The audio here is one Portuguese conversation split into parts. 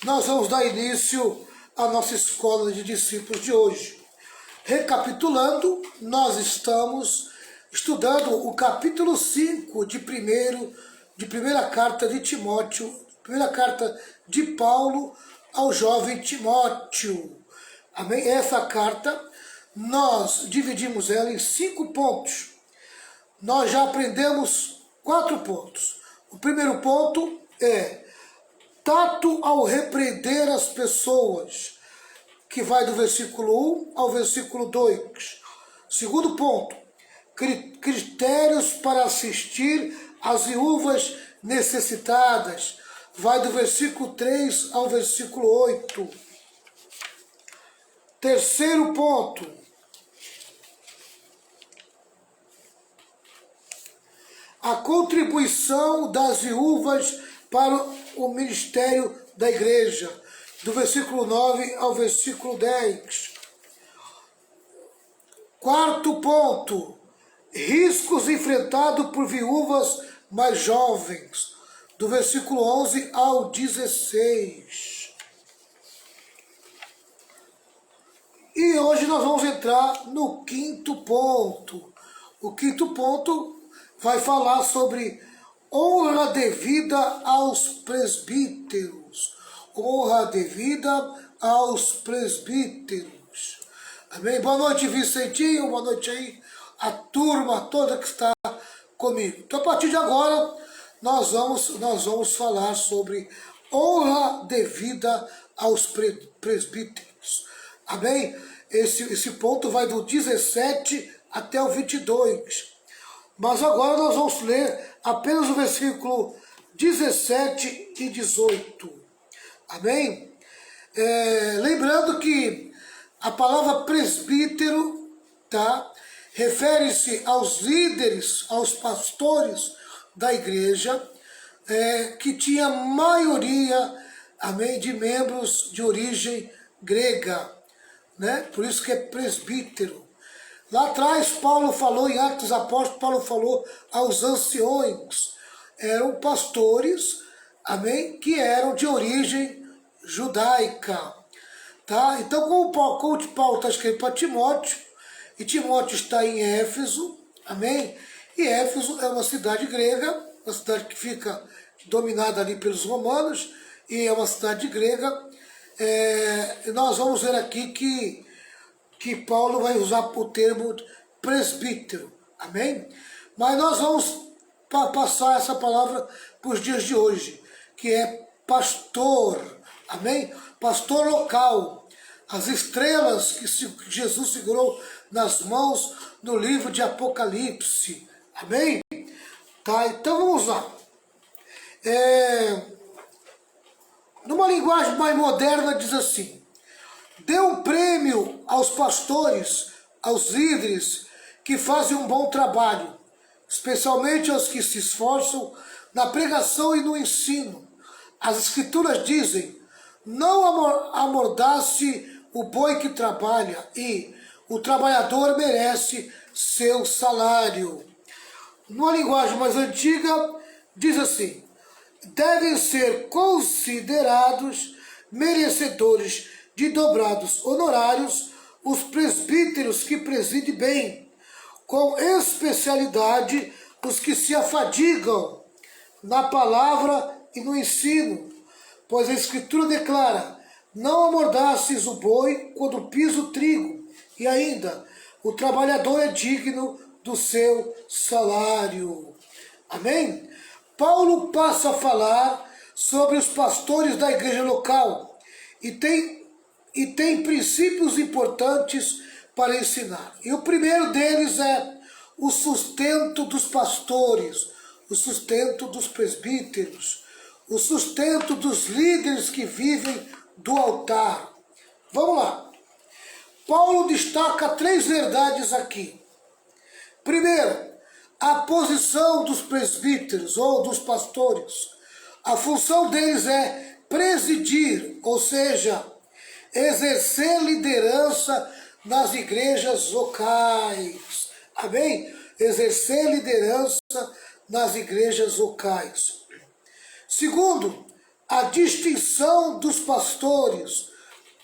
nós vamos dar início à nossa escola de discípulos de hoje. Recapitulando, nós estamos estudando o capítulo 5 de primeira carta de Timóteo, primeira carta de Paulo ao jovem Timóteo. Amém? Essa carta, nós dividimos ela em 5 pontos. Nós já aprendemos 4 pontos. O primeiro ponto é tato ao repreender as pessoas, que vai do versículo 1 ao versículo 2. Segundo ponto, critérios para assistir às viúvas necessitadas, vai do versículo 3 ao versículo 8. Terceiro ponto, a contribuição das viúvas para o ministério da igreja, do versículo 9 ao versículo 10. Quarto ponto, riscos enfrentados por viúvas mais jovens, do versículo 11 ao 16. E hoje nós vamos entrar no quinto ponto. O quinto ponto vai falar sobre honra devida aos presbíteros. Honra devida aos presbíteros. Amém? Boa noite, Vicentinho. Boa noite aí, a turma toda que está comigo. Então, a partir de agora, nós vamos falar sobre honra devida aos presbíteros. Amém? Esse ponto vai do 17 até o 22. Mas agora nós vamos ler apenas o versículo 17 e 18. Amém? Lembrando que a palavra presbítero, tá, refere-se aos líderes, aos pastores da igreja, que tinha maioria, amém, de membros de origem grega, né? Por isso que é presbítero. Lá atrás, Paulo falou, em Atos dos Apóstolos, Paulo falou aos anciões. Eram pastores, amém, que eram de origem judaica. Tá? Então, como Paulo está escrevendo para Timóteo, e Timóteo está em Éfeso, amém? E Éfeso é uma cidade grega, uma cidade que fica dominada ali pelos romanos, e é uma cidade grega. Nós vamos ver aqui que Paulo vai usar o termo presbítero, amém? Mas nós vamos passar essa palavra para os dias de hoje, que é pastor, amém? Pastor local, as estrelas que Jesus segurou nas mãos no livro de Apocalipse, amém? Tá, então vamos lá. Numa linguagem mais moderna diz assim: dê um prêmio aos pastores, aos líderes que fazem um bom trabalho, especialmente aos que se esforçam na pregação e no ensino. As Escrituras dizem: não amordace o boi que trabalha, e o trabalhador merece seu salário. Numa linguagem mais antiga, diz assim: devem ser considerados merecedores de dobrados honorários os presbíteros que presidem bem, com especialidade os que se afadigam na palavra e no ensino, pois a Escritura declara: não amordaces o boi quando pisa o trigo, e ainda, o trabalhador é digno do seu salário. Amém? Paulo passa a falar sobre os pastores da igreja local e tem princípios importantes para ensinar. E o primeiro deles é o sustento dos pastores, o sustento dos presbíteros, o sustento dos líderes que vivem do altar. Vamos lá. Paulo destaca 3 verdades aqui. Primeiro, a posição dos presbíteros ou dos pastores. A função deles é presidir, ou seja, exercer liderança nas igrejas locais. Amém? Exercer liderança nas igrejas locais. Segundo, a distinção dos pastores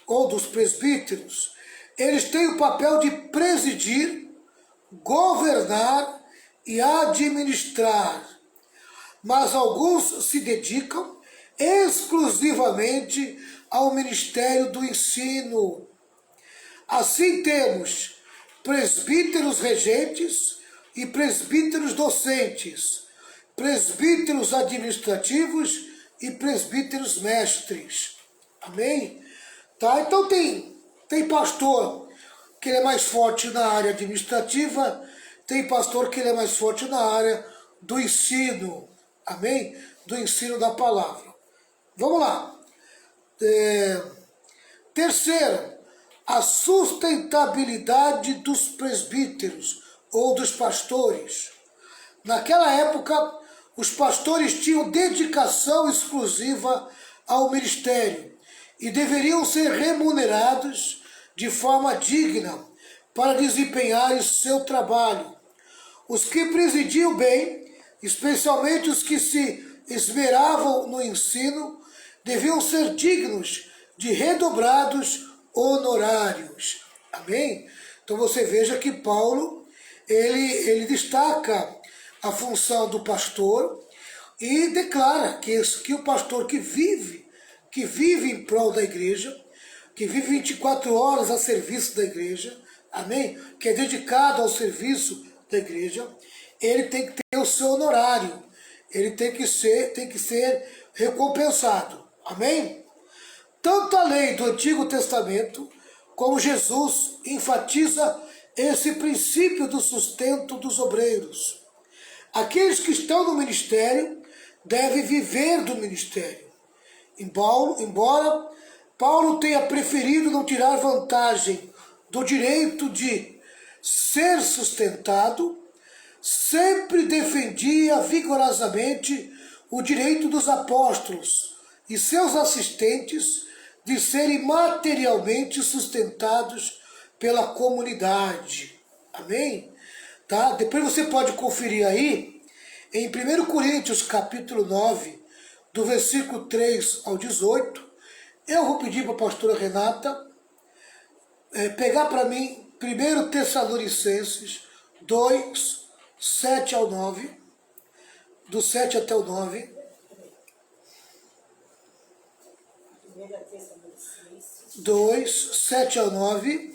ou dos presbíteros. Eles têm o papel de presidir, governar e administrar, mas alguns se dedicam exclusivamente ao ministério do ensino. Assim temos presbíteros regentes e presbíteros docentes, presbíteros administrativos e presbíteros mestres. Amém? Tá? Então tem pastor que ele é mais forte na área administrativa, tem pastor que ele é mais forte na área do ensino. Amém? Do ensino da palavra. Vamos lá. Terceiro, a sustentabilidade dos presbíteros ou dos pastores. Naquela época, os pastores tinham dedicação exclusiva ao ministério e deveriam ser remunerados de forma digna para desempenharem seu trabalho. Os que presidiam bem, especialmente os que se esmeravam no ensino, deviam ser dignos de redobrados honorários. Amém? Então você veja que Paulo, ele destaca a função do pastor e declara que o pastor que vive em prol da igreja, que vive 24 horas a serviço da igreja, amém? Que é dedicado ao serviço da igreja, ele tem que ter o seu honorário, ele tem que ser recompensado, amém? Tanto a lei do Antigo Testamento como Jesus enfatiza esse princípio do sustento dos obreiros. Aqueles que estão no ministério devem viver do ministério. Embora Paulo tenha preferido não tirar vantagem do direito de ser sustentado, sempre defendia vigorosamente o direito dos apóstolos e seus assistentes de serem materialmente sustentados pela comunidade. Amém? Tá? Depois você pode conferir aí, em 1 Coríntios capítulo 9, do versículo 3 ao 18, eu vou pedir para a pastora Renata pegar para mim 1 Tessalonicenses 2, 7 ao 9, do 7 até o 9. 2, 7 ao 9.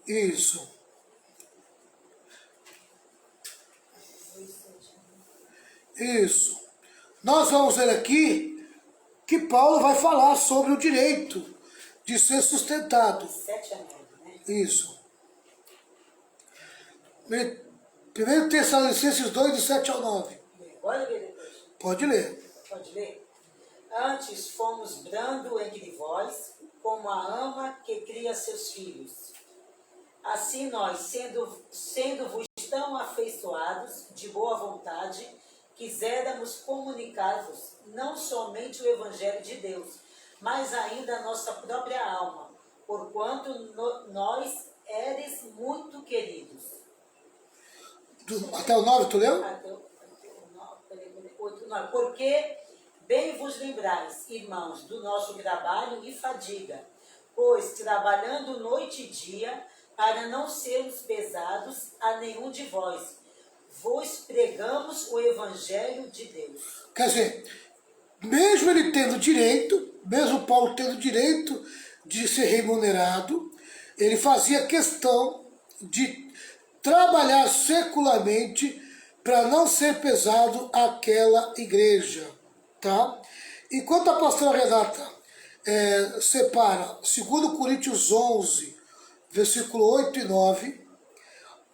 Isso. Isso. Nós vamos ver aqui que Paulo vai falar sobre o direito de ser sustentado. 7 a 9, né? Isso. 1 Tessalonicenses 2, de 7 ao 9. Pode ler depois. Pode ler. Pode ler? Antes fomos brando entre vós, como a ama que cria seus filhos. Assim nós, sendo-vos tão afeiçoados, de boa vontade, quiséramos comunicar-vos não somente o Evangelho de Deus, mas ainda a nossa própria alma, porquanto nós eres muito queridos. Até o 9, tu leu? Porque bem vos lembrais, irmãos, do nosso trabalho e fadiga, pois trabalhando noite e dia, para não sermos pesados a nenhum de vós, vos pregamos o Evangelho de Deus. Quer dizer, mesmo ele tendo direito, mesmo Paulo tendo direito de ser remunerado, ele fazia questão de trabalhar secularmente para não ser pesado àquela igreja, tá? Enquanto a pastora Renata separa 2 Coríntios 11, versículo 8 e 9,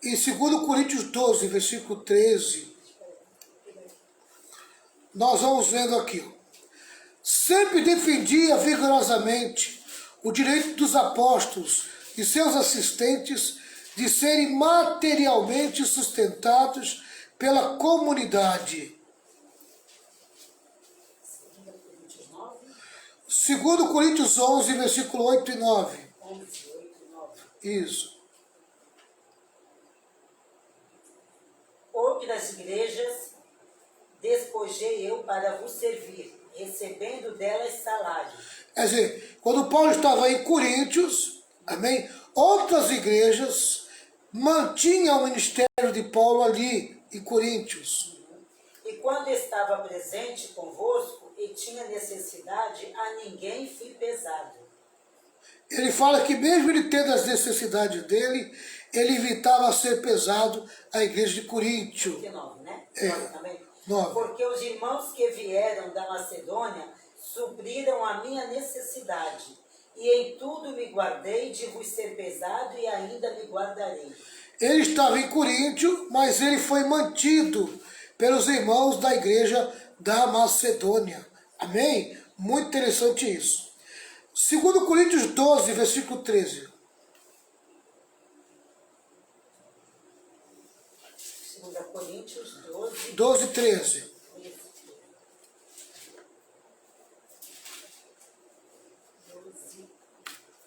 e 2 Coríntios 12, versículo 13, nós vamos vendo aqui. Sempre defendia vigorosamente o direito dos apóstolos e seus assistentes de serem materialmente sustentados pela comunidade. 2 Coríntios 11, versículo 8 e 9. 11, 8 e 9. Isso. Outras igrejas, despojei eu para vos servir, recebendo delas salário. Quer dizer, quando Paulo estava em Coríntios, amém, outras igrejas mantinham o ministério de Paulo ali em Coríntios. E quando estava presente convosco e tinha necessidade, a ninguém fui pesado. Ele fala que mesmo ele tendo as necessidades dele, ele evitava ser pesado à igreja de Coríntio. 9, né? É. 9 também. 9. Porque os irmãos que vieram da Macedônia supriram a minha necessidade, e em tudo me guardei de vos ser pesado e ainda me guardarei. Ele estava em Coríntio, mas ele foi mantido pelos irmãos da igreja da Macedônia. Amém? Muito interessante isso. 2 Coríntios 12, versículo 13. 2 Coríntios 12, 12, 13.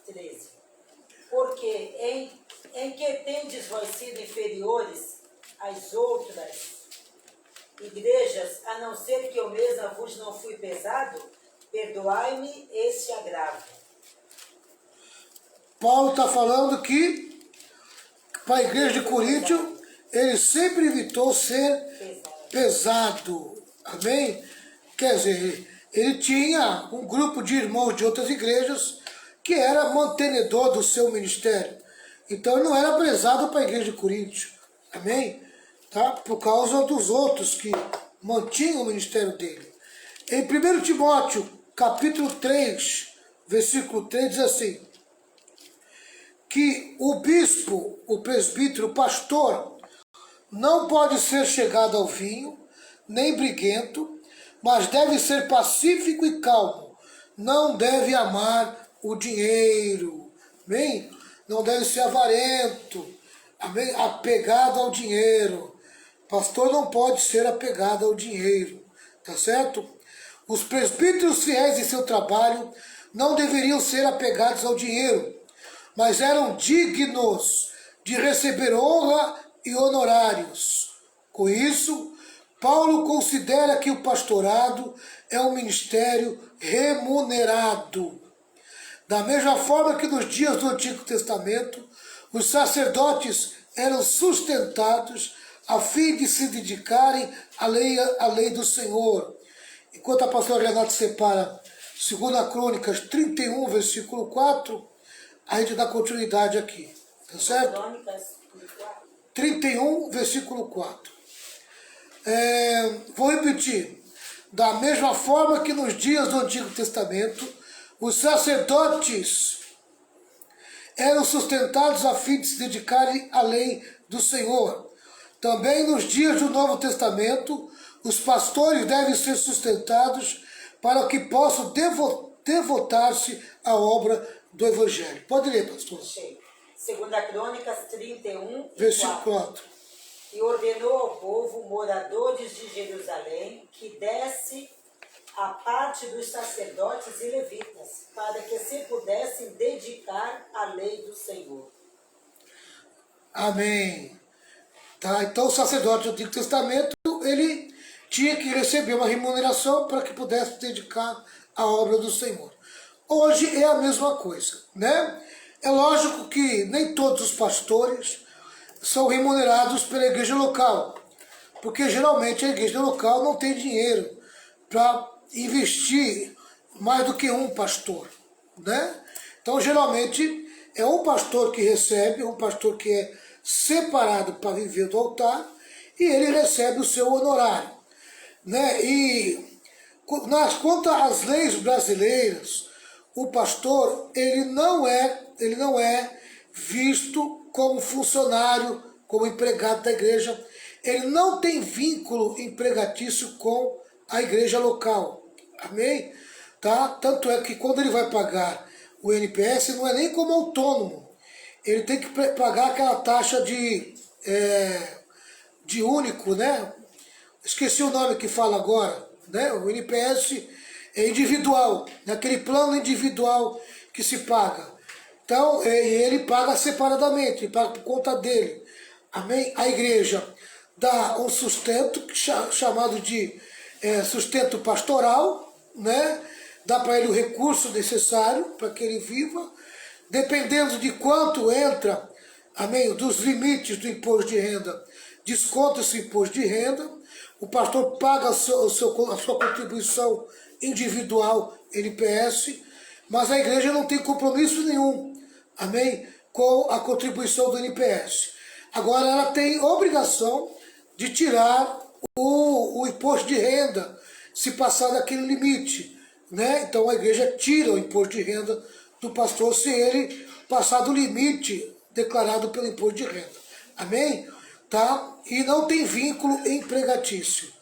13. Porque em que tendes vós sido inferiores às outras igrejas, a não ser que eu mesma vos não fui pesado, perdoai-me este agravo. Paulo está falando que para a igreja de Coríntio, ele sempre evitou ser pesado. Amém? Quer dizer, ele tinha um grupo de irmãos de outras igrejas que era mantenedor do seu ministério. Então ele não era pesado para a igreja de Coríntio. Amém? Tá? Por causa dos outros que mantinham o ministério dele. Em 1 Timóteo, capítulo 3, versículo 3, diz assim, que o bispo, o presbítero, o pastor, não pode ser chegado ao vinho, nem briguento, mas deve ser pacífico e calmo. Não deve amar o dinheiro. Amém? Não deve ser avarento. Amém? Apegado ao dinheiro. Pastor não pode ser apegado ao dinheiro. Tá certo? Os presbíteros fiéis em seu trabalho não deveriam ser apegados ao dinheiro, mas eram dignos de receber honra e honorários. Com isso, Paulo considera que o pastorado é um ministério remunerado. Da mesma forma que nos dias do Antigo Testamento, os sacerdotes eram sustentados a fim de se dedicarem à lei do Senhor. Enquanto a pastora Renata separa 2 Crônicas 31, versículo 4, a gente dá continuidade aqui, tá certo? 31, versículo 4. Vou repetir. Da mesma forma que nos dias do Antigo Testamento, os sacerdotes eram sustentados a fim de se dedicarem à lei do Senhor. Também nos dias do Novo Testamento, os pastores devem ser sustentados para que possam devotar-se à obra do Evangelho. Pode ler, pastor. 2 Crônicas 31, versículo 4. E ordenou ao povo, moradores de Jerusalém, que desse a parte dos sacerdotes e levitas, para que se pudessem dedicar à lei do Senhor. Amém. Tá? Então o sacerdote do Antigo Testamento, ele tinha que receber uma remuneração para que pudesse dedicar à obra do Senhor. Hoje é a mesma coisa, né? É lógico que nem todos os pastores são remunerados pela igreja local, porque geralmente a igreja local não tem dinheiro para investir mais do que um pastor, né? Então geralmente é um pastor que recebe, um pastor que é separado para viver do altar, e ele recebe o seu honorário, né? E quanto às leis brasileiras, o pastor ele não é visto como funcionário, como empregado da igreja. Ele não tem vínculo empregatício com a igreja local. Amém? Tá? Tanto é que quando ele vai pagar o NPS, não é nem como autônomo. Ele tem que pagar aquela taxa de único, né? Esqueci o nome que fala agora, né? O NPS é individual, naquele plano individual que se paga. Então, ele paga separadamente, ele paga por conta dele. Amém? A igreja dá um sustento chamado de sustento pastoral, né? Dá para ele o recurso necessário para que ele viva, dependendo de quanto entra, amém, dos limites do imposto de renda, desconta-se o imposto de renda, o pastor paga a sua contribuição individual, NPS, mas a igreja não tem compromisso nenhum, amém, com a contribuição do NPS. Agora ela tem obrigação de tirar o imposto de renda, se passar daquele limite, né? Então a igreja tira o imposto de renda do pastor se ele passar do limite declarado pelo imposto de renda. Amém? Tá? E não tem vínculo empregatício,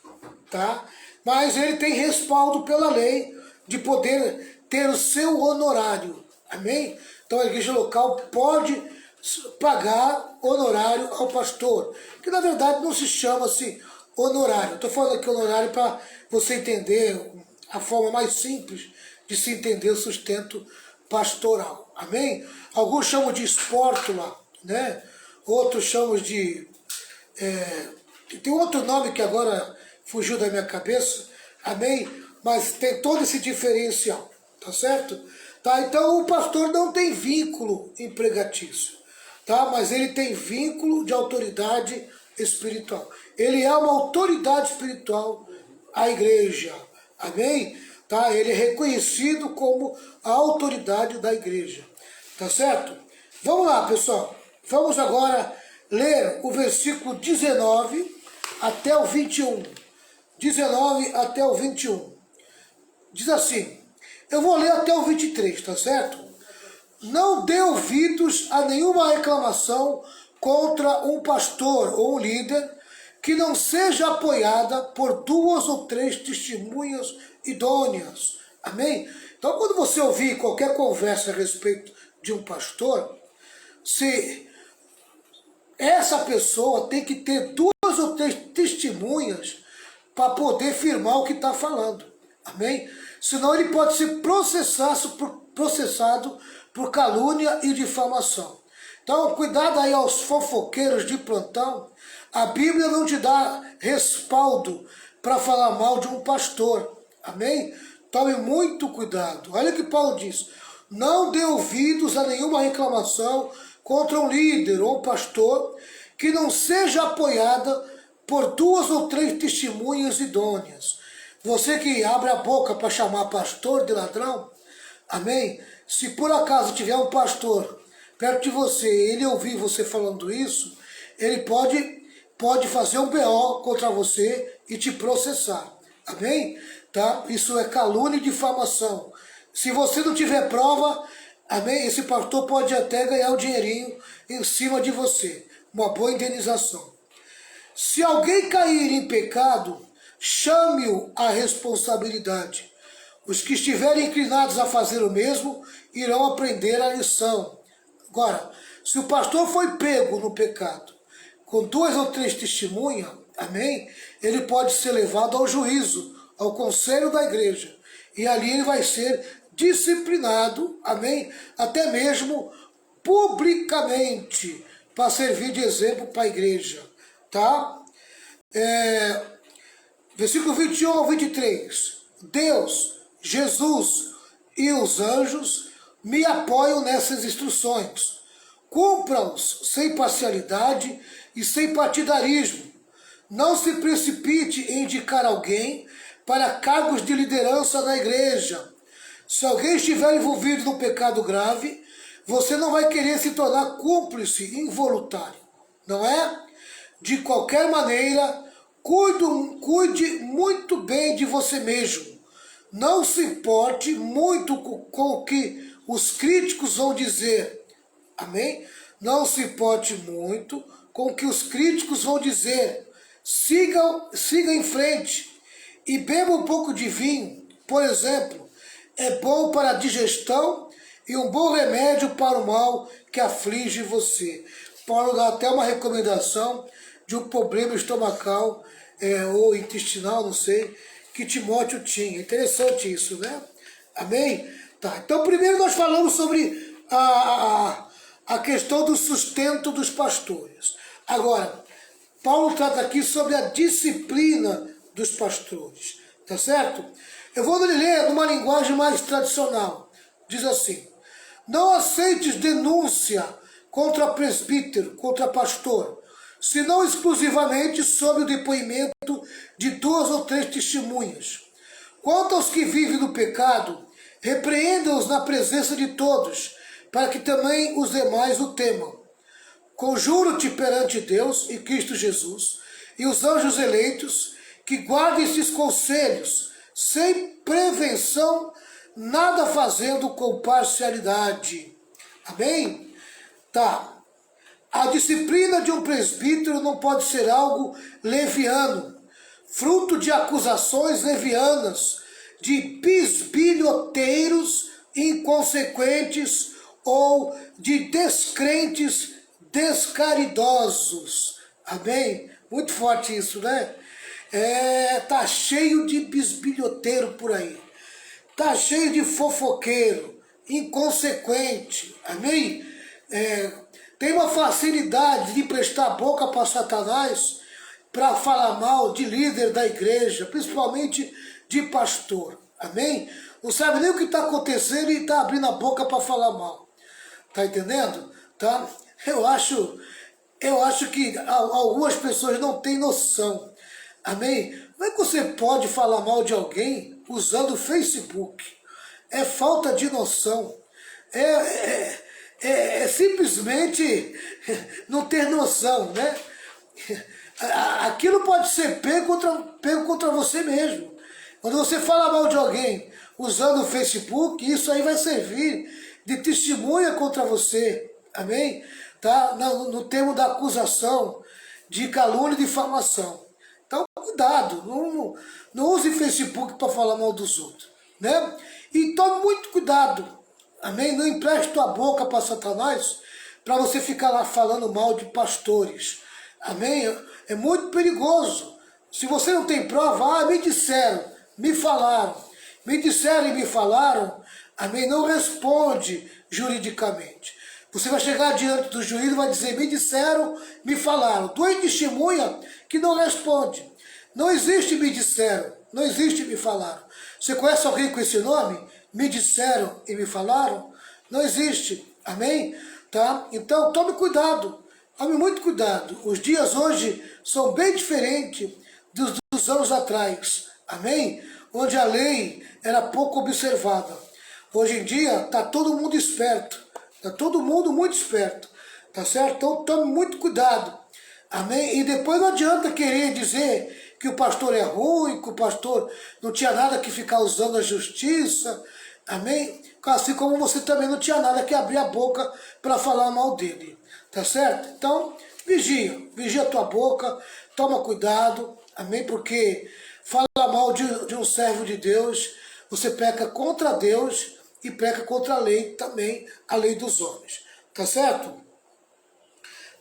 tá? Mas ele tem respaldo pela lei de poder ter o seu honorário. Amém? Então a igreja local pode pagar honorário ao pastor, que na verdade não se chama-se honorário. Estou falando aqui honorário para você entender a forma mais simples de se entender o sustento pastoral. Amém? Alguns chamam de espórtula, né? Outros chamam de... tem outro nome que agora fugiu da minha cabeça, amém? Mas tem todo esse diferencial, tá certo? Tá? Então o pastor não tem vínculo empregatício, tá? Mas ele tem vínculo de autoridade espiritual. Ele é uma autoridade espiritual à igreja, amém? Tá? Ele é reconhecido como a autoridade da igreja, tá certo? Vamos lá, pessoal. Vamos agora ler o versículo 19 até o 21. 19 até o 21. Diz assim, eu vou ler até o 23, tá certo? Não dê ouvidos a nenhuma reclamação contra um pastor ou um líder que não seja apoiada por 2 ou 3 testemunhas idôneas. Amém? Então, quando você ouvir qualquer conversa a respeito de um pastor, se essa pessoa tem que ter 2 ou 3 testemunhas para poder firmar o que está falando. Amém? Senão ele pode ser processado por calúnia e difamação. Então, cuidado aí aos fofoqueiros de plantão. A Bíblia não te dá respaldo para falar mal de um pastor. Amém? Tome muito cuidado. Olha o que Paulo diz. Não dê ouvidos a nenhuma reclamação contra um líder ou um pastor que não seja apoiada por 2 ou 3 testemunhas idôneas. Você que abre a boca para chamar pastor de ladrão, amém? Se por acaso tiver um pastor perto de você, ele ouvir você falando isso, ele pode fazer um BO contra você e te processar, amém? Tá? Isso é calúnia e difamação. Se você não tiver prova, amém? Esse pastor pode até ganhar um dinheirinho em cima de você, uma boa indenização. Se alguém cair em pecado, chame-o à responsabilidade. Os que estiverem inclinados a fazer o mesmo irão aprender a lição. Agora, se o pastor foi pego no pecado, com 2 ou 3 testemunhas, amém? Ele pode ser levado ao juízo, ao conselho da igreja. E ali ele vai ser disciplinado, amém? Até mesmo publicamente, para servir de exemplo para a igreja, tá? Versículo 21 ao 23. Deus, Jesus e os anjos me apoiam nessas instruções. Cumpra-os sem parcialidade e sem partidarismo. Não se precipite em indicar alguém para cargos de liderança na igreja. Se alguém estiver envolvido num pecado grave, você não vai querer se tornar cúmplice involuntário, não é? De qualquer maneira, cuide muito bem de você mesmo. Não se importe muito com o que os críticos vão dizer. Amém? Não se importe muito com o que os críticos vão dizer. Siga em frente e beba um pouco de vinho, por exemplo. É bom para a digestão e um bom remédio para o mal que aflige você. Paulo dá até uma recomendação de um problema estomacal ou intestinal, não sei, que Timóteo tinha. Interessante isso, né? Amém? Tá. Então, primeiro nós falamos sobre a questão do sustento dos pastores. Agora, Paulo trata aqui sobre a disciplina dos pastores. tá certo? Eu vou ler numa linguagem mais tradicional. Diz assim: não aceites denúncia contra presbítero, contra pastor, senão exclusivamente sob o depoimento de 2 ou 3 testemunhas. Quanto aos que vivem no pecado, repreenda-os na presença de todos, para que também os demais o temam. Conjuro-te perante Deus e Cristo Jesus e os anjos eleitos, que guardem esses conselhos, sem prevenção, nada fazendo com parcialidade. Amém? Tá. A disciplina de um presbítero não pode ser algo leviano, fruto de acusações levianas, de bisbilhoteiros inconsequentes ou de descrentes descaridosos. Amém? Muito forte isso, né? Tá cheio de bisbilhoteiro por aí. Tá cheio de fofoqueiro, inconsequente. Amém? Tem uma facilidade de emprestar a boca para Satanás para falar mal de líder da igreja, principalmente de pastor. Amém? Não sabe nem o que está acontecendo e está abrindo a boca para falar mal. Tá entendendo? Tá? Eu acho que algumas pessoas não têm noção. Amém? Como é que você pode falar mal de alguém usando o Facebook? É falta de noção. É simplesmente não ter noção, né? Aquilo pode ser pego contra você mesmo. Quando você fala mal de alguém usando o Facebook, isso aí vai servir de testemunha contra você. Amém? Tá? No termo da acusação, de calúnia e difamação. Então, cuidado, não use Facebook para falar mal dos outros. Né? E tome muito cuidado. Amém? Não empreste tua boca para Satanás para você ficar lá falando mal de pastores. Amém? É muito perigoso. Se você não tem prova, me disseram, me falaram. Me disseram e me falaram. Amém? Não responde juridicamente. Você vai chegar diante do juiz e vai dizer, me disseram, me falaram. Tu é testemunha que não responde. Não existe me disseram, não existe me falaram. Você conhece alguém com esse nome? Me disseram e me falaram? Não existe. Amém? Tá? Então tome cuidado, tome muito cuidado. Os dias hoje são bem diferentes dos anos atrás. Amém? Onde a lei era pouco observada. Hoje em dia está todo mundo esperto. Está todo mundo muito esperto. Tá certo? Então tome muito cuidado. Amém? E depois não adianta querer dizer que o pastor é ruim, que o pastor não tinha nada que ficar usando a justiça. Amém? Assim como você também não tinha nada que abrir a boca para falar mal dele. Tá certo? Então, vigia a tua boca, toma cuidado. Amém? Porque falar mal de um servo de Deus, você peca contra Deus e peca contra a lei também, a lei dos homens. Tá certo?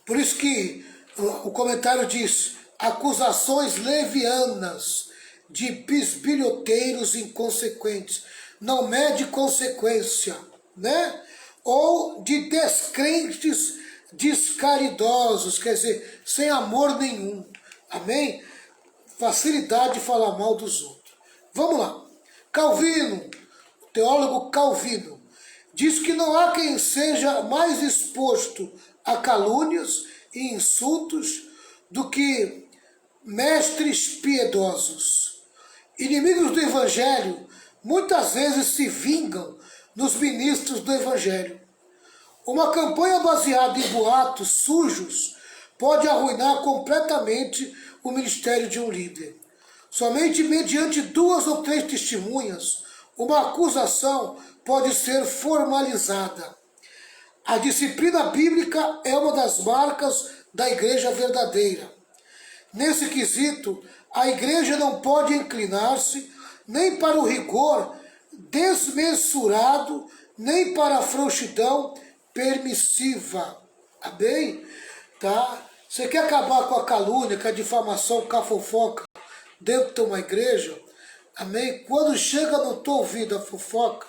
Por isso que o comentário diz, acusações levianas de bisbilhoteiros inconsequentes, não mede consequência, né? Ou de descrentes descaridosos, quer dizer, sem amor nenhum. Amém? Facilidade de falar mal dos outros. Vamos lá. Calvino, o teólogo Calvino, diz que não há quem seja mais exposto a calúnias e insultos do que mestres piedosos. Inimigos do Evangelho muitas vezes se vingam nos ministros do Evangelho. Uma campanha baseada em boatos sujos pode arruinar completamente o ministério de um líder. Somente mediante 2 ou 3 testemunhas, uma acusação pode ser formalizada. A disciplina bíblica é uma das marcas da igreja verdadeira. Nesse quesito, a igreja não pode inclinar-se nem para o rigor desmesurado, nem para a frouxidão permissiva. Amém? Tá? Você quer acabar com a calúnia, com a difamação, com a fofoca dentro de uma igreja? Amém? Quando chega no teu ouvido a fofoca,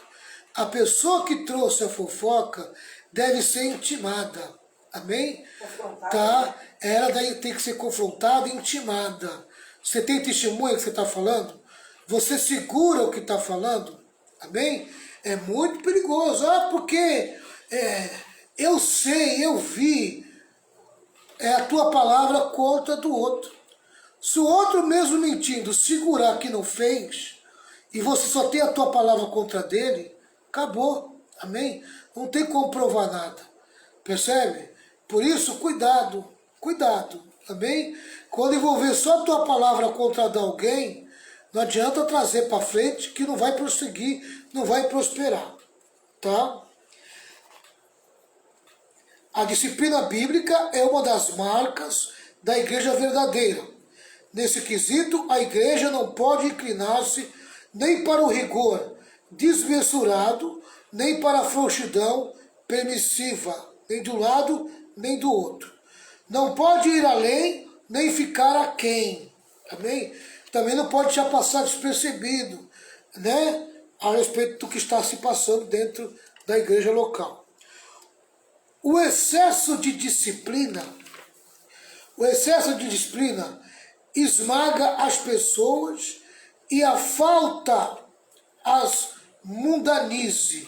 a pessoa que trouxe a fofoca deve ser intimada. Amém? Tá? Ela daí tem que ser confrontada e intimada. Você tem testemunha que você está falando? você segura o que está falando, amém? É muito perigoso, porque eu sei, eu vi a tua palavra contra do outro. Se o outro mesmo mentindo segurar que não fez, e você só tem a tua palavra contra dele, acabou, amém? Não tem como provar nada, percebe? Por isso, cuidado, cuidado, amém? Quando envolver só a tua palavra contra de alguém, não adianta trazer para frente que não vai prosseguir, não vai prosperar, tá? A disciplina bíblica é uma das marcas da igreja verdadeira. Nesse quesito, a igreja não pode inclinar-se nem para o rigor desmesurado, nem para a frouxidão permissiva, nem de um lado, nem do outro. Não pode ir além, nem ficar aquém. Amém? Também não pode já passar despercebido, né? A respeito do que está se passando dentro da igreja local. O excesso de disciplina esmaga as pessoas e a falta as mundaniza,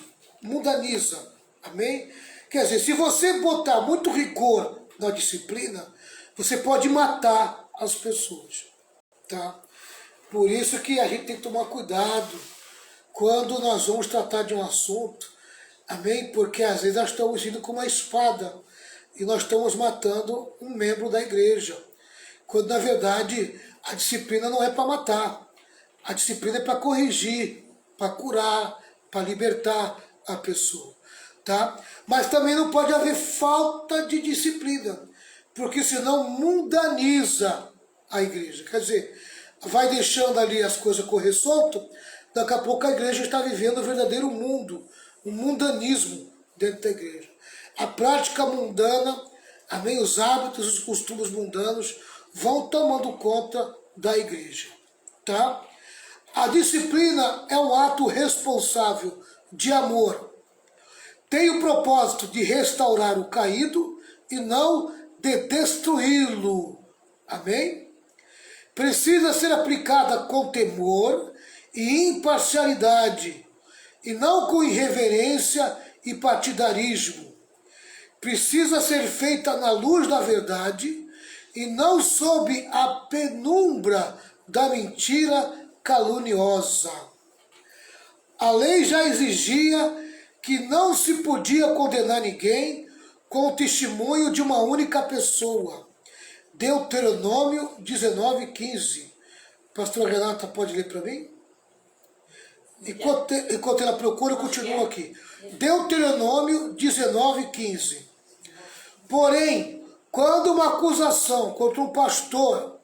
amém? Quer dizer, se você botar muito rigor na disciplina, você pode matar as pessoas, tá? Por isso que a gente tem que tomar cuidado quando nós vamos tratar de um assunto, amém? Porque às vezes nós estamos indo com uma espada e nós estamos matando um membro da igreja, quando na verdade a disciplina não é para matar, a disciplina é para corrigir, para curar, para libertar a pessoa, tá? Mas também não pode haver falta de disciplina, porque senão mundaniza a igreja, quer dizer, vai deixando ali as coisas correr solto, daqui a pouco a igreja está vivendo o verdadeiro mundo, um mundanismo dentro da igreja. A prática mundana, amém, os hábitos, os costumes mundanos vão tomando conta da igreja, tá? A disciplina é um ato responsável de amor. Tem o propósito de restaurar o caído e não de destruí-lo, amém? Precisa ser aplicada com temor e imparcialidade, e não com irreverência e partidarismo. Precisa ser feita na luz da verdade e não sob a penumbra da mentira caluniosa. A lei já exigia que não se podia condenar ninguém com o testemunho de uma única pessoa. Deuteronômio 19:15. Pastora Renata, pode ler para mim? Enquanto ela procura, eu continuo aqui. Deuteronômio 19:15. Porém, quando uma acusação contra um pastor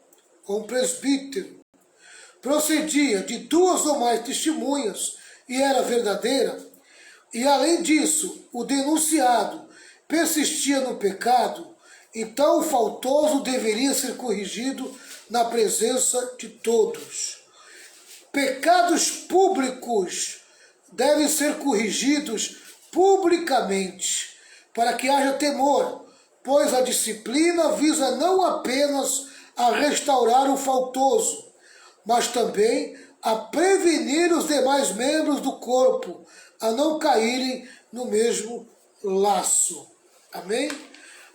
ou um presbítero procedia de 2 ou mais testemunhas e era verdadeira, e além disso o denunciado persistia no pecado, então o faltoso deveria ser corrigido na presença de todos. Pecados públicos devem ser corrigidos publicamente, para que haja temor, pois a disciplina visa não apenas a restaurar o faltoso, mas também a prevenir os demais membros do corpo a não caírem no mesmo laço. Amém?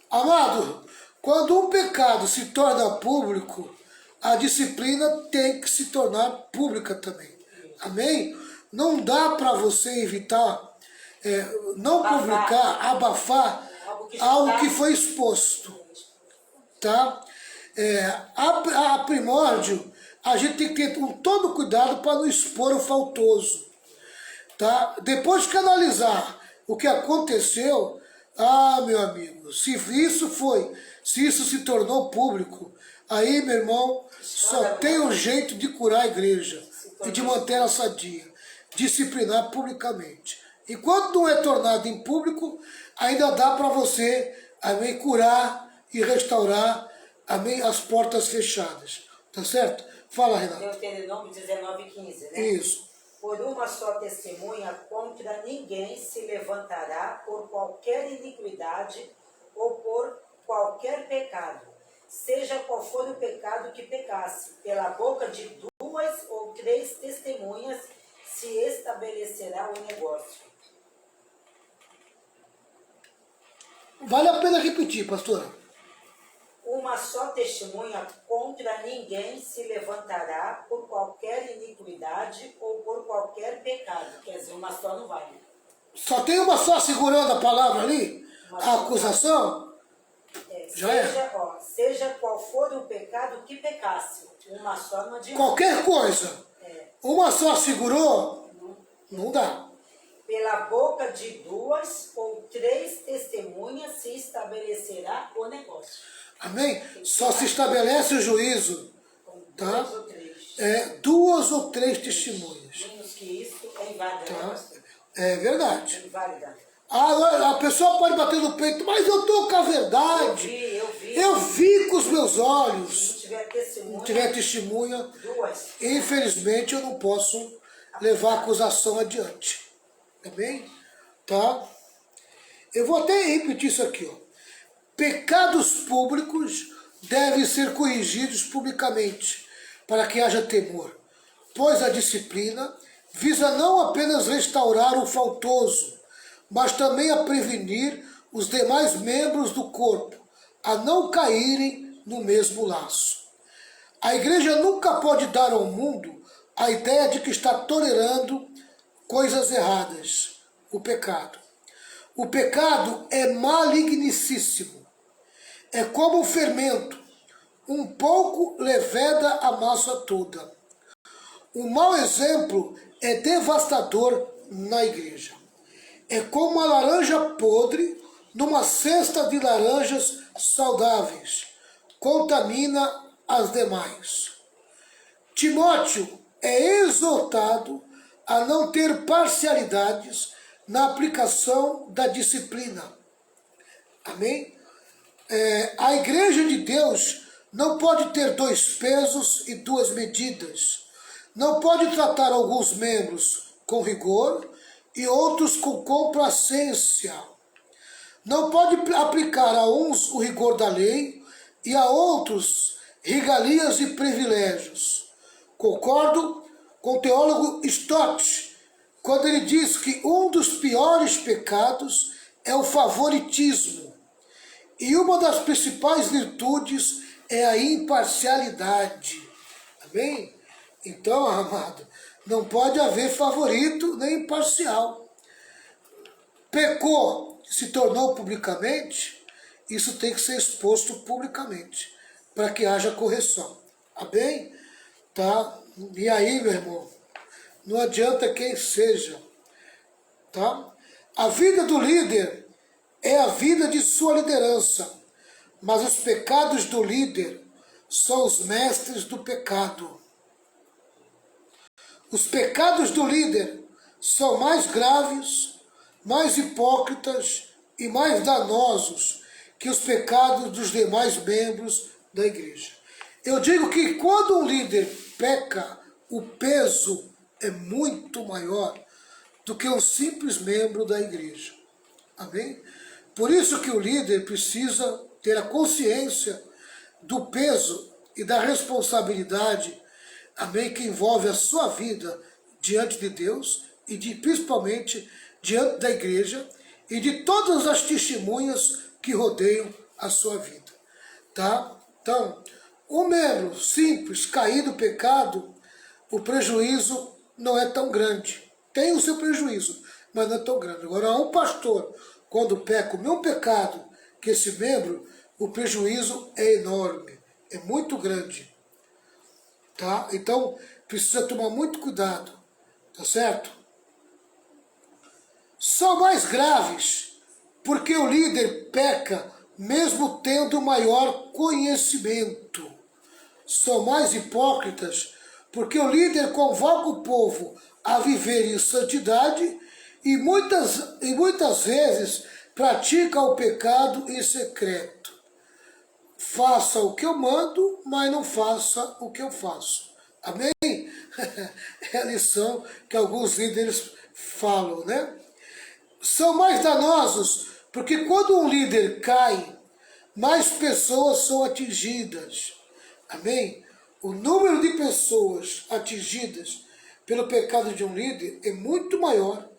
Amado, quando um pecado se torna público, a disciplina tem que se tornar pública também. Amém? Não dá para você evitar, não publicar, abafar algo que foi exposto. Tá? A primórdio, a gente tem que ter todo cuidado para não expor o faltoso. Tá? Depois que analisar o que aconteceu, meu amigo, se isso se tornou público, aí, meu irmão, só tem um jeito de curar a igreja e de manter ela sadia, disciplinar publicamente. Enquanto não é tornado em público, ainda dá para você, amém, curar e restaurar, amém, as portas fechadas. Tá certo? Fala, Renato. Deuteronômio 19:15, né? Isso. Por uma só testemunha contra ninguém se levantará por qualquer iniquidade ou por qualquer pecado, seja qual for o pecado que pecasse, pela boca de 2 ou 3 testemunhas se estabelecerá o negócio. Vale a pena repetir, pastora. Uma só testemunha contra ninguém se levantará por qualquer iniquidade ou por qualquer pecado. Quer dizer, uma só não vale. Só tem uma só segurando a palavra ali? Uma A só. acusação? Já seja qual for o pecado que pecasse, uma só não adianta. Qualquer coisa. Uma só segurou? Não dá. Pela boca de 2 ou 3 testemunhas se estabelecerá o negócio. Amém? Só se estabelece o juízo. Tá? 2 ou 3. 2 ou 3 testemunhas. Menos que isso é inválida. Tá? É verdade. É inválida. A pessoa pode bater no peito, mas eu estou com a verdade. Eu vi com os meus olhos. Se não tiver testemunha, 2. infelizmente eu não posso levar a acusação adiante. Tá bem? Tá? Eu vou até repetir isso aqui, ó. Pecados públicos devem ser corrigidos publicamente, para que haja temor, pois a disciplina visa não apenas restaurar o faltoso, mas também a prevenir os demais membros do corpo a não caírem no mesmo laço. A igreja nunca pode dar ao mundo a ideia de que está tolerando coisas erradas, o pecado. O pecado é malignicíssimo. É como um fermento, um pouco leveda a massa toda. Um mau exemplo é devastador na igreja. É como uma laranja podre numa cesta de laranjas saudáveis. Contamina as demais. Timóteo é exortado a não ter parcialidades na aplicação da disciplina. Amém? A igreja de Deus não pode ter 2 pesos e 2 medidas. Não pode tratar alguns membros com rigor e outros com complacência. Não pode aplicar a uns o rigor da lei e a outros regalias e privilégios. Concordo com o teólogo Stott quando ele diz que um dos piores pecados é o favoritismo. E uma das principais virtudes é a imparcialidade. Amém? Então, amado, não pode haver favorito nem imparcial. Pecou, se tornou publicamente, isso tem que ser exposto publicamente, para que haja correção. Amém? Tá? E aí, meu irmão, não adianta quem seja. Tá? A vida do líder é a vida de sua liderança, mas os pecados do líder são os mestres do pecado. Os pecados do líder são mais graves, mais hipócritas e mais danosos que os pecados dos demais membros da igreja. Eu digo que quando um líder peca, o peso é muito maior do que um simples membro da igreja. Amém? Por isso que o líder precisa ter a consciência do peso e da responsabilidade, amém, que envolve a sua vida diante de Deus e principalmente diante da igreja e de todas as testemunhas que rodeiam a sua vida. Tá? Então, um membro simples cair do pecado, o prejuízo não é tão grande. Tem o seu prejuízo, mas não é tão grande. Agora, um pastor, quando peca o mesmo pecado que esse membro, o prejuízo é enorme, é muito grande. Tá? Então, precisa tomar muito cuidado, tá certo? São mais graves porque o líder peca mesmo tendo maior conhecimento. São mais hipócritas porque o líder convoca o povo a viver em santidade e muitas vezes pratica o pecado em secreto. Faça o que eu mando, mas não faça o que eu faço. Amém? É a lição que alguns líderes falam, né? São mais danosos porque quando um líder cai, mais pessoas são atingidas. Amém? o número de pessoas atingidas pelo pecado de um líder é muito maior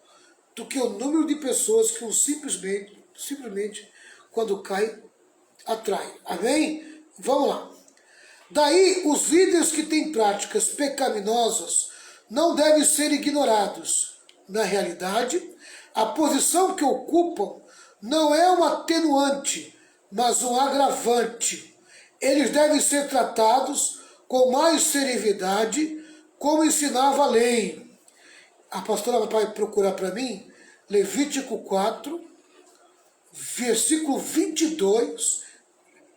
do que o número de pessoas que simplesmente quando cai, atrai. Amém? Vamos lá. Daí, os líderes que têm práticas pecaminosas não devem ser ignorados. Na realidade, a posição que ocupam não é um atenuante, mas um agravante. Eles devem ser tratados com mais seriedade, como ensinava a lei. A pastora vai procurar para mim Levítico 4, versículo 22,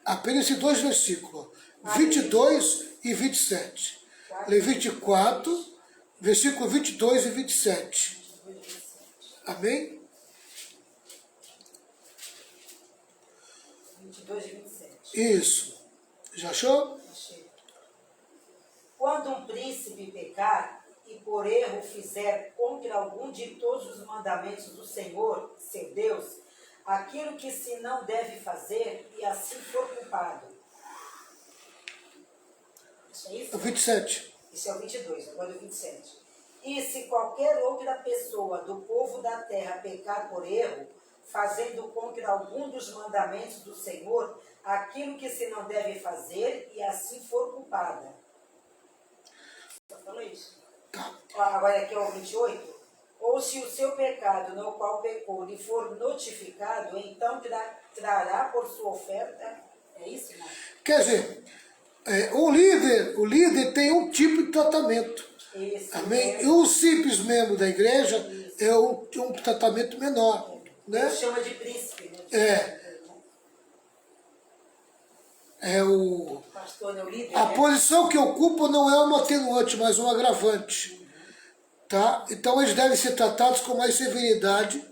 apenas esses dois versículos, 22 e 27. Levítico 4, versículo 22 e 27. Amém? 22 e 27. Isso. Já achou? Achei. Quando um príncipe pecar e por erro fizer contra algum de todos os mandamentos do Senhor, seu Deus, aquilo que se não deve fazer e assim for culpado. Isso é isso? O 27. Isso é o 22, agora o 27. E se qualquer outra pessoa do povo da terra pecar por erro, fazendo contra algum dos mandamentos do Senhor, aquilo que se não deve fazer e assim for culpada. Você falou isso? Tá. Agora aqui é o 28. Ou se o seu pecado no qual pecou lhe for notificado, então trará por sua oferta. É isso, né? Quer dizer, o líder tem um tipo de tratamento. Isso, Amém? E o simples membro da igreja é um tratamento menor. Né? Chama de príncipe, né? Pastor, é o líder, a posição que ocupa não é um atenuante, mas um agravante. Tá? Então eles devem ser tratados com mais severidade,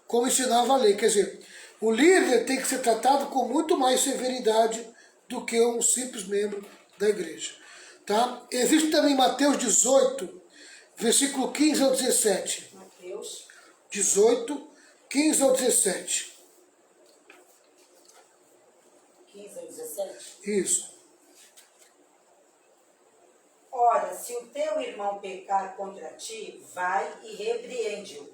como ensinava a lei. Quer dizer, o líder tem que ser tratado com muito mais severidade do que um simples membro da igreja. Tá? Existe também Mateus 18, versículo 15 ao 17. Mateus 18, 15 ao 17. 15 ao 17. Isso. Ora, se o teu irmão pecar contra ti, vai e repreende-o.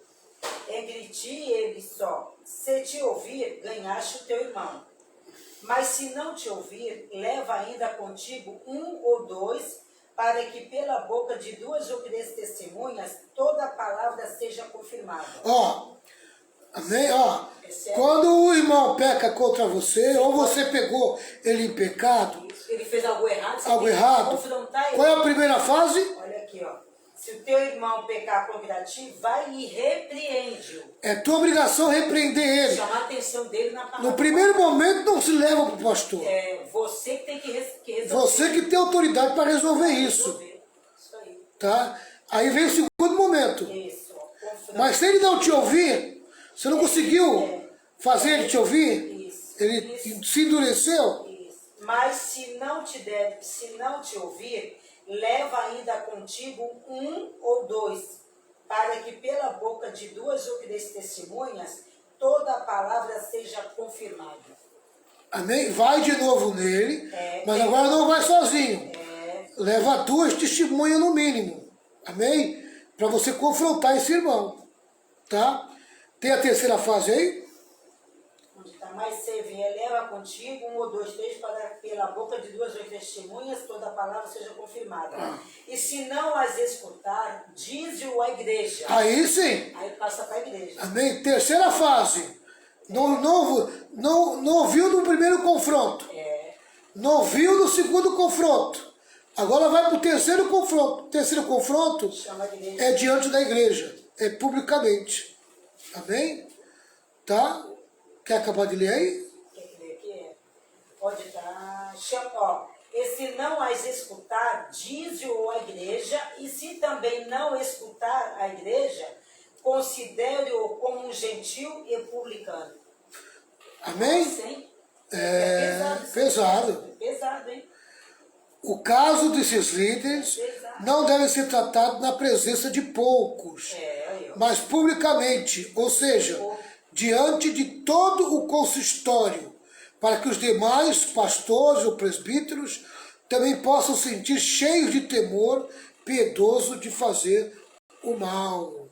Entre ti e ele só. Se te ouvir, ganhaste o teu irmão. Mas se não te ouvir, leva ainda contigo um ou dois, para que pela boca de duas ou três testemunhas toda a palavra seja confirmada. Amém? Quando o irmão peca contra você, ou você pegou ele em pecado, ele fez algo errado, você algo tem que errado, confrontar ele. qual é a primeira fase? Olha aqui, ó. Se o teu irmão pecar contra ti, vai e repreende-o. É tua obrigação repreender ele. Chamar a atenção dele na palavra. No primeiro momento não se leva para o pastor. É você que tem que resolver. Você que tem autoridade para resolver isso. Isso aí. Tá? Aí vem o segundo momento. Isso. Mas se ele não te ouvir, você não conseguiu fazer ele te ouvir? Isso. Ele se endureceu? Isso. Mas se não te ouvir, leva ainda contigo um ou dois, para que pela boca de duas ou três testemunhas toda a palavra seja confirmada. Amém? Vai de novo nele, mas agora não vai sozinho. Leva duas testemunhas no mínimo. Amém? Para você confrontar esse irmão. Tá? Tem a terceira fase aí? Onde está mais você vier, leva contigo um ou dois, três, para que pela boca de duas ou três testemunhas toda a palavra seja confirmada. E se não as escutar, dize-o à igreja. Aí sim. Aí passa para a igreja. Amém? Terceira fase. Não ouviu no primeiro confronto. Não ouviu no segundo confronto. Agora vai para o terceiro confronto. O terceiro confronto é diante da igreja. É publicamente. Amém? Tá? Quer acabar de ler aí? Quer ler aqui? Pode estar. Ó. E se não as escutar, dize-o à igreja. E se também não escutar a igreja, considere-o como um gentil e publicano. Amém? Sim. Pesado. É pesado, hein? O caso desses líderes não deve ser tratado na presença de poucos, mas publicamente, ou seja, diante de todo o consistório, para que os demais pastores ou presbíteros também possam sentir cheios de temor piedoso de fazer o mal.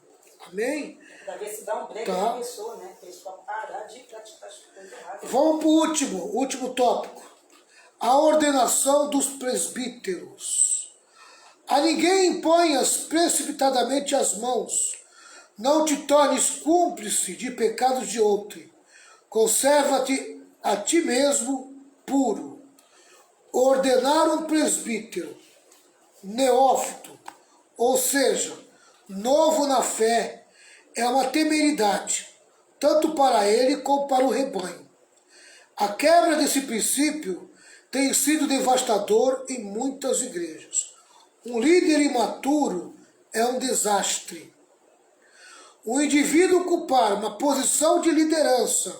Amém? Para ver se dá um break na pessoa, né? A pessoa parar de praticar as coisas erradas. Vamos para o último tópico. A ordenação dos presbíteros. A ninguém imponhas precipitadamente as mãos. Não te tornes cúmplice de pecados de outrem. Conserva-te a ti mesmo puro. Ordenar um presbítero neófito, ou seja, novo na fé, é uma temeridade, tanto para ele como para o rebanho. A quebra desse princípio tem sido devastador em muitas igrejas. Um líder imaturo é um desastre. O indivíduo ocupar uma posição de liderança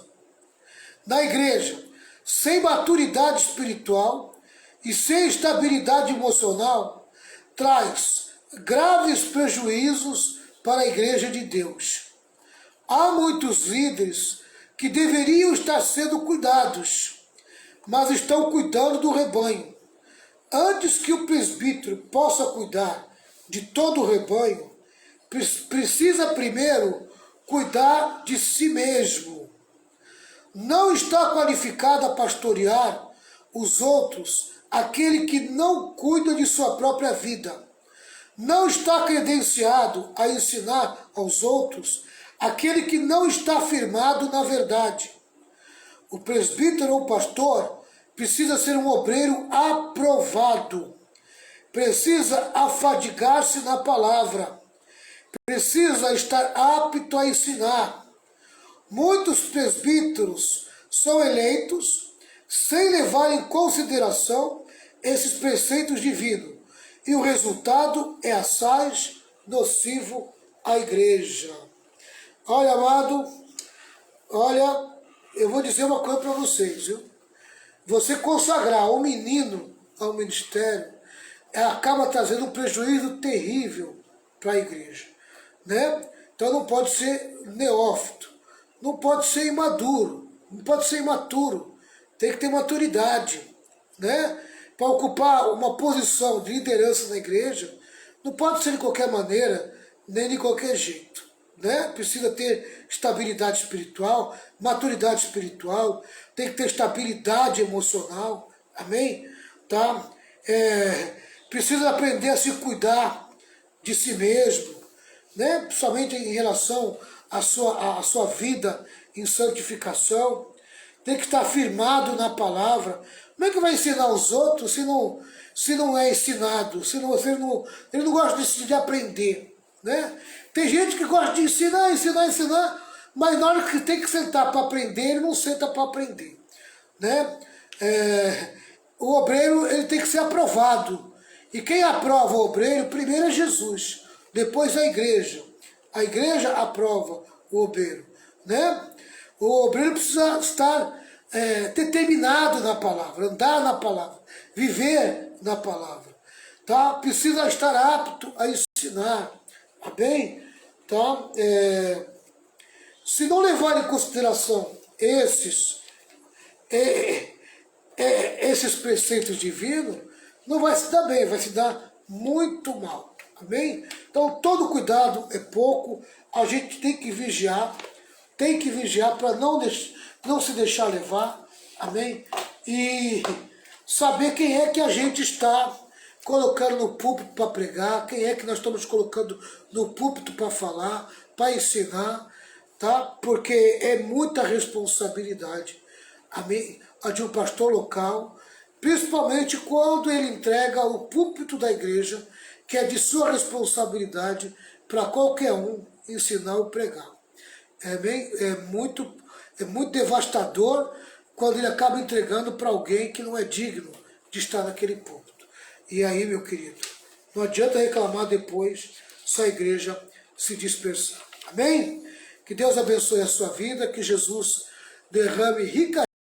na igreja sem maturidade espiritual e sem estabilidade emocional traz graves prejuízos para a igreja de Deus. Há muitos líderes que deveriam estar sendo cuidados, mas estão cuidando do rebanho. Antes que o presbítero possa cuidar de todo o rebanho, precisa primeiro cuidar de si mesmo. Não está qualificado a pastorear os outros aquele que não cuida de sua própria vida. Não está credenciado a ensinar aos outros aquele que não está firmado na verdade. O presbítero ou pastor precisa ser um obreiro aprovado. Precisa afadigar-se na palavra. Precisa estar apto a ensinar. Muitos presbíteros são eleitos sem levar em consideração esses preceitos divinos. E o resultado é assaz nocivo à igreja. Olha, amado, olha, eu vou dizer uma coisa para vocês, viu? Você consagrar um menino ao ministério acaba trazendo um prejuízo terrível para a igreja, né? Então não pode ser neófito, não pode ser imaduro, não pode ser imaturo, tem que ter maturidade, né? Para ocupar uma posição de liderança na igreja, não pode ser de qualquer maneira, nem de qualquer jeito, né? Precisa ter estabilidade espiritual, maturidade espiritual, tem que ter estabilidade emocional, amém? Tá? Precisa aprender a se cuidar de si mesmo, né? Principalmente em relação à sua vida em santificação, tem que estar firmado na palavra. Como é que vai ensinar os outros se não é ensinado, ele não gosta de aprender, né? Tem gente que gosta de ensinar, mas na hora que tem que sentar para aprender, ele não senta para aprender, né? O obreiro ele tem que ser aprovado. E quem aprova o obreiro, primeiro é Jesus, depois a igreja. A igreja aprova o obreiro, né? O obreiro precisa estar determinado na palavra, andar na palavra, viver na palavra, tá? Precisa estar apto a ensinar, tá bem? Tá? Se não levar em consideração esses preceitos divinos, não vai se dar bem, vai se dar muito mal, amém? Então todo cuidado é pouco, a gente tem que vigiar para não se deixar levar, amém? E saber quem é que a gente está colocando no púlpito para pregar, quem é que nós estamos colocando no púlpito para falar, para ensinar, tá? Porque é muita responsabilidade, amém? A de um pastor local, principalmente quando ele entrega o púlpito da igreja, que é de sua responsabilidade para qualquer um ensinar ou pregar. É muito devastador quando ele acaba entregando para alguém que não é digno de estar naquele púlpito. E aí, meu querido, não adianta reclamar depois se a igreja se dispersar. Amém? Que Deus abençoe a sua vida, que Jesus derrame rica